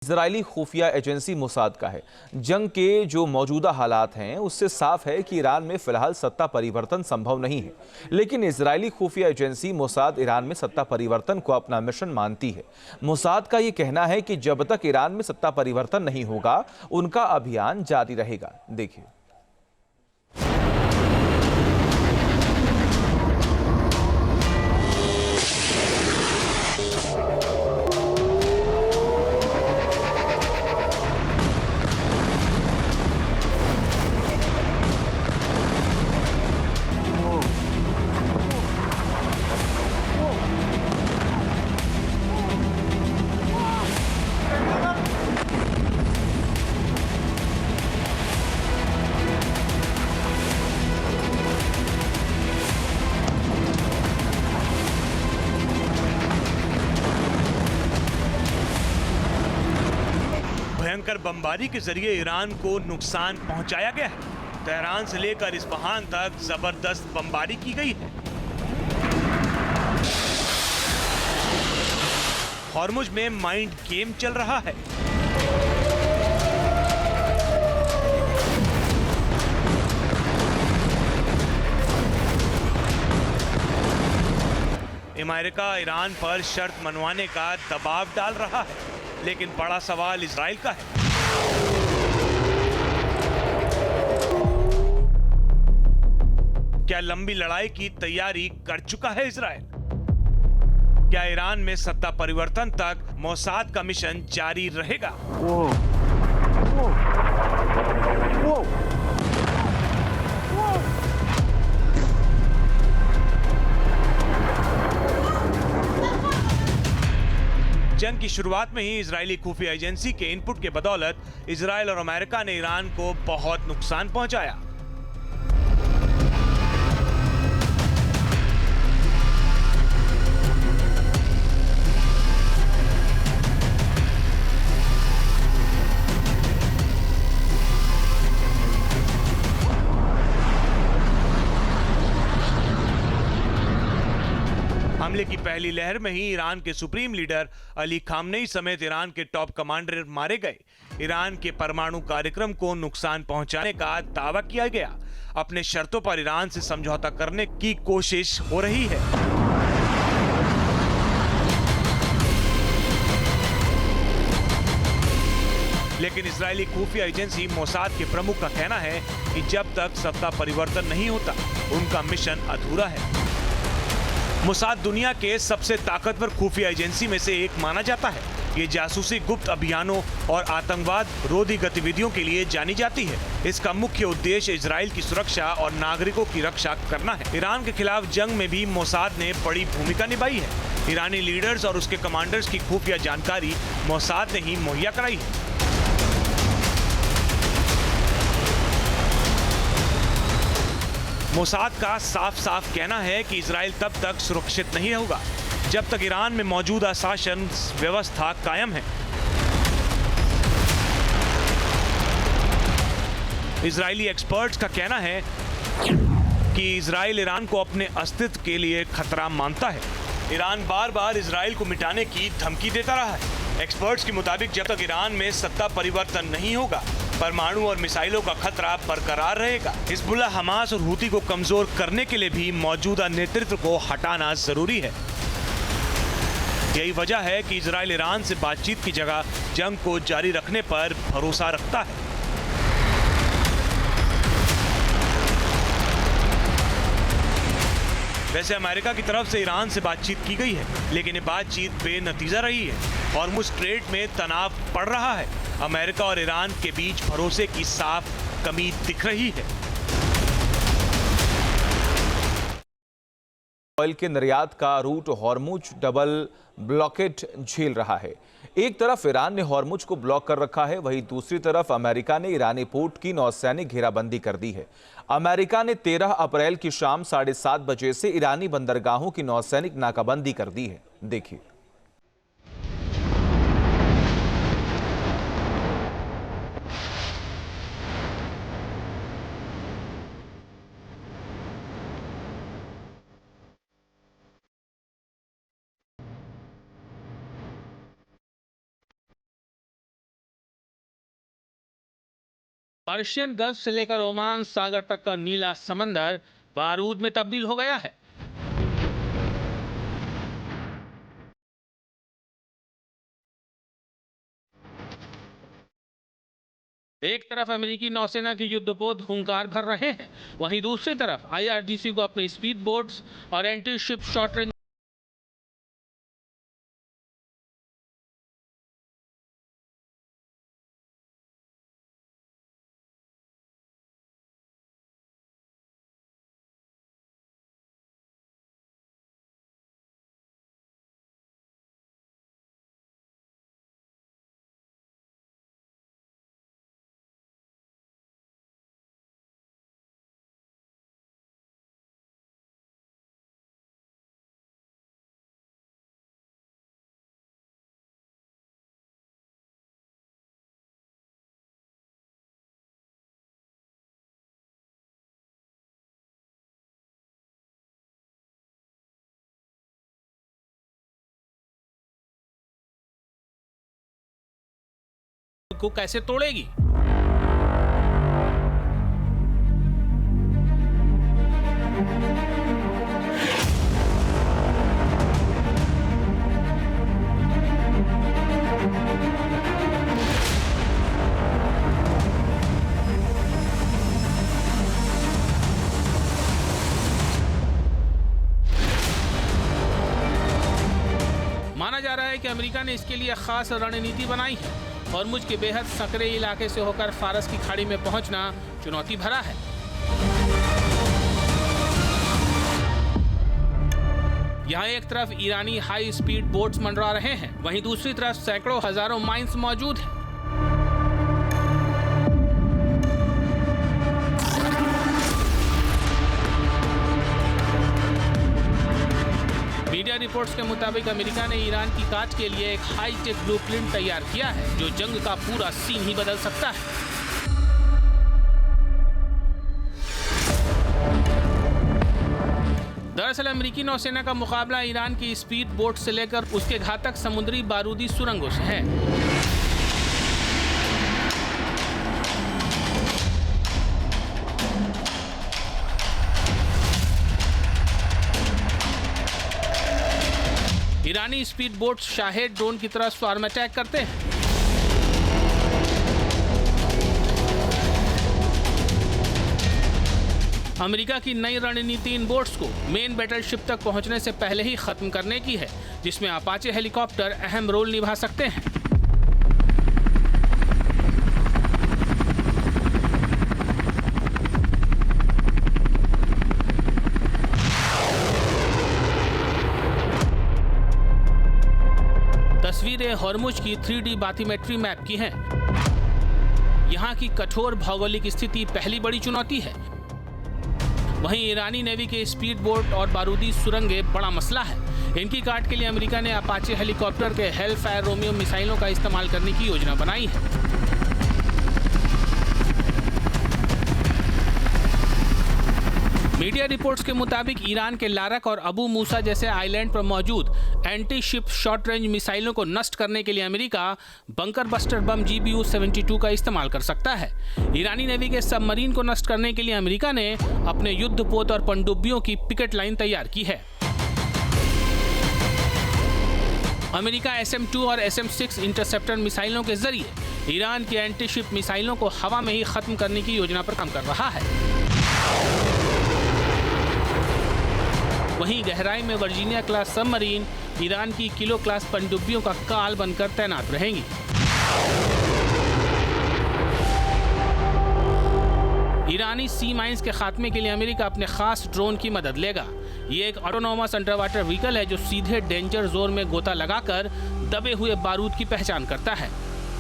Israeli खुफिया agency Mossad का है। जंग के जो मौजूदा हालात हैं उससे साफ है कि ईरान में फिलहाल सत्ता परिवर्तन संभव नहीं है, लेकिन इजरायली खुफिया एजेंसी मोसाद ईरान में सत्ता परिवर्तन को अपना मिशन मानती है। मोसाद का यह कहना है कि जब तक ईरान में सत्ता परिवर्तन नहीं होगा उनका अभियान जारी रहेगा। देखिए। भयंकर बमबारी के जरिए ईरान को नुकसान पहुंचाया गया है। तेहरान से लेकर इस्फहान तक जबरदस्त बमबारी की गई है। हॉर्मुज में माइंड गेम चल रहा है। अमेरिका ईरान पर शर्त मनवाने का दबाव डाल रहा है, लेकिन बड़ा सवाल इजराइल का है। क्या लंबी लड़ाई की तैयारी कर चुका है इजराइल? क्या ईरान में सत्ता परिवर्तन तक मोसाद का मिशन जारी रहेगा? जंग की शुरुआत में ही इजरायली खुफिया एजेंसी के इनपुट के बदौलत इजराइल और अमेरिका ने ईरान को बहुत नुकसान पहुंचाया। हमले की पहली लहर में ही ईरान के सुप्रीम लीडर अली खामनेई समेत ईरान के टॉप कमांडर मारे गए। ईरान के परमाणु कार्यक्रम को नुकसान पहुंचाने का दावा किया गया। अपने शर्तों पर ईरान से समझौता करने की कोशिश हो रही है। लेकिन इजरायली खुफिया एजेंसी मोसाद के प्रमुख का कहना है कि जब तक सत्ता परिवर्तन नहीं होता उनका मिशन अधूरा है। मोसाद दुनिया के सबसे ताकतवर खुफिया एजेंसी में से एक माना जाता है। ये जासूसी, गुप्त अभियानों और आतंकवाद रोधी गतिविधियों के लिए जानी जाती है। इसका मुख्य उद्देश्य इजराइल की सुरक्षा और नागरिकों की रक्षा करना है। ईरान के खिलाफ जंग में भी मोसाद ने बड़ी भूमिका निभाई है। ईरानी लीडर्स और उसके कमांडर्स की खुफिया जानकारी मोसाद ने ही मुहैया कराई है। मोसाद का साफ साफ कहना है कि इजराइल तब तक सुरक्षित नहीं होगा जब तक ईरान में मौजूदा शासन व्यवस्था कायम है। इजरायली एक्सपर्ट्स का कहना है कि इजराइल ईरान को अपने अस्तित्व के लिए खतरा मानता है। ईरान बार बार इजराइल को मिटाने की धमकी देता रहा है। एक्सपर्ट्स के मुताबिक जब तक ईरान में सत्ता परिवर्तन नहीं होगा परमाणु और मिसाइलों का खतरा बरकरार रहेगा। हिजबुल्लाह, हमास और हूती को कमजोर करने के लिए भी मौजूदा नेतृत्व को हटाना जरूरी है। यही वजह है कि इजराइल ईरान से बातचीत की जगह जंग को जारी रखने पर भरोसा रखता है। वैसे अमेरिका की तरफ से ईरान से बातचीत की गई है, लेकिन ये बातचीत बेनतीजा रही है। हॉर्मुज स्ट्रेट में तनाव बढ़ रहा है। अमेरिका और ईरान के बीच भरोसे की साफ कमी दिख रही है। ऑयल के निर्यात का रूट हॉर्मुज डबल ब्लॉकेट झेल रहा है। एक तरफ ईरान ने हॉर्मुज को ब्लॉक कर रखा है, वहीं दूसरी तरफ अमेरिका ने ईरानी पोर्ट की नौसैनिक घेराबंदी कर दी है। अमेरिका ने 13 अप्रैल की शाम 7:30 बजे से ईरानी बंदरगाहों की नौसैनिक नाकाबंदी कर दी है। देखिए। पर्शियन गल्फ से लेकर ओमान सागर तक का नीला समंदर बारूद में तब्दील हो गया है। एक तरफ अमेरिकी नौसेना के युद्धपोत हुंकार भर रहे हैं, वहीं दूसरी तरफ IRGC को अपने स्पीड बोट्स और एंटी शिप शॉर्ट रेंज को कैसे तोड़ेगी। माना जा रहा है कि अमेरिका ने इसके लिए खास रणनीति बनाई है। हॉर्मुज के बेहद संकरे इलाके से होकर फारस की खाड़ी में पहुंचना चुनौती भरा है। यहाँ एक तरफ ईरानी हाई स्पीड बोट्स मंडरा रहे हैं, वहीं दूसरी तरफ सैकड़ों हजारों माइंस मौजूद हैं। मीडिया रिपोर्ट्स के मुताबिक अमेरिका ने ईरान की काट के लिए एक हाईटेक ब्लूप्रिंट तैयार किया है, जो जंग का पूरा सीन ही बदल सकता है। दरअसल अमेरिकी नौसेना का मुकाबला ईरान की स्पीड बोट से लेकर उसके घातक समुद्री बारूदी सुरंगों से है। ईरानी स्पीड बोट शाहेद ड्रोन की तरह स्वार्म अटैक करते हैं। अमेरिका की नई रणनीति इन बोट्स को मेन बैटलशिप तक पहुंचने से पहले ही खत्म करने की है, जिसमें अपाचे हेलीकॉप्टर अहम रोल निभा सकते हैं। तस्वीरें हॉर्मुज की 3D बाथीमेट्री मैप की हैं। यहाँ की कठोर भौगोलिक स्थिति पहली बड़ी चुनौती है। वहीं ईरानी नेवी के स्पीड बोट और बारूदी सुरंगें बड़ा मसला है। इनकी काट के लिए अमेरिका ने अपाचे हेलीकॉप्टर के हेलफायर रोमियो मिसाइलों का इस्तेमाल करने की योजना बनाई है। मीडिया रिपोर्ट्स के मुताबिक ईरान के लारक और अबू मूसा जैसे आइलैंड पर मौजूद एंटी शिप शॉर्ट रेंज मिसाइलों को नष्ट करने के लिए America bunker buster bomb GBU-72 का इस्तेमाल कर सकता है। ईरानी नेवी के सबमरीन को नष्ट करने के लिए अमेरिका ने अपने युद्धपोत और पनडुब्बियों की पिकेट लाइन तैयार की है। अमेरिका SM-2 और SM-6 इंटरसेप्टर मिसाइलों के जरिए ईरान की एंटी शिप मिसाइलों को हवा में ही खत्म करने की योजना पर काम कर रहा है। वहीं गहराई में वर्जीनिया क्लास सबमरीन ईरान की किलो क्लास पनडुब्बियों का काल बनकर तैनात रहेंगी। ईरानी सी माइंस के खात्मे के लिए अमेरिका अपने खास ड्रोन की मदद लेगा। ये एक ऑटोनोमस अंडर वाटर व्हीकल है जो सीधे डेंजर जोन में गोता लगाकर दबे हुए बारूद की पहचान करता है।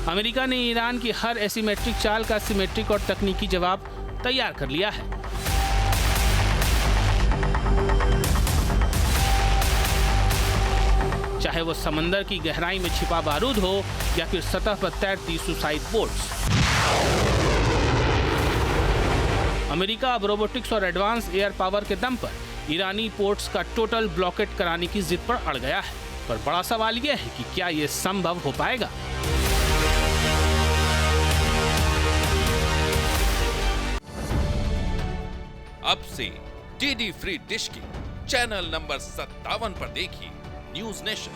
अमेरिका ने ईरान की हर एसिमेट्रिक चाल का सिमेट्रिक और तकनीकी जवाब तैयार कर लिया है। चाहे वो समंदर की गहराई में छिपा बारूद हो या फिर सतह पर तैरती सुसाइड बोट्स। अमेरिका अब रोबोटिक्स और एडवांस एयर पावर के दम पर ईरानी पोर्ट्स का टोटल ब्लॉकेट कराने की जिद पर अड़ गया है। पर बड़ा सवाल यह है कि क्या ये संभव हो पाएगा। अब से डीडी फ्री डिश के चैनल नंबर 57 पर देखिए न्यूज नेशन।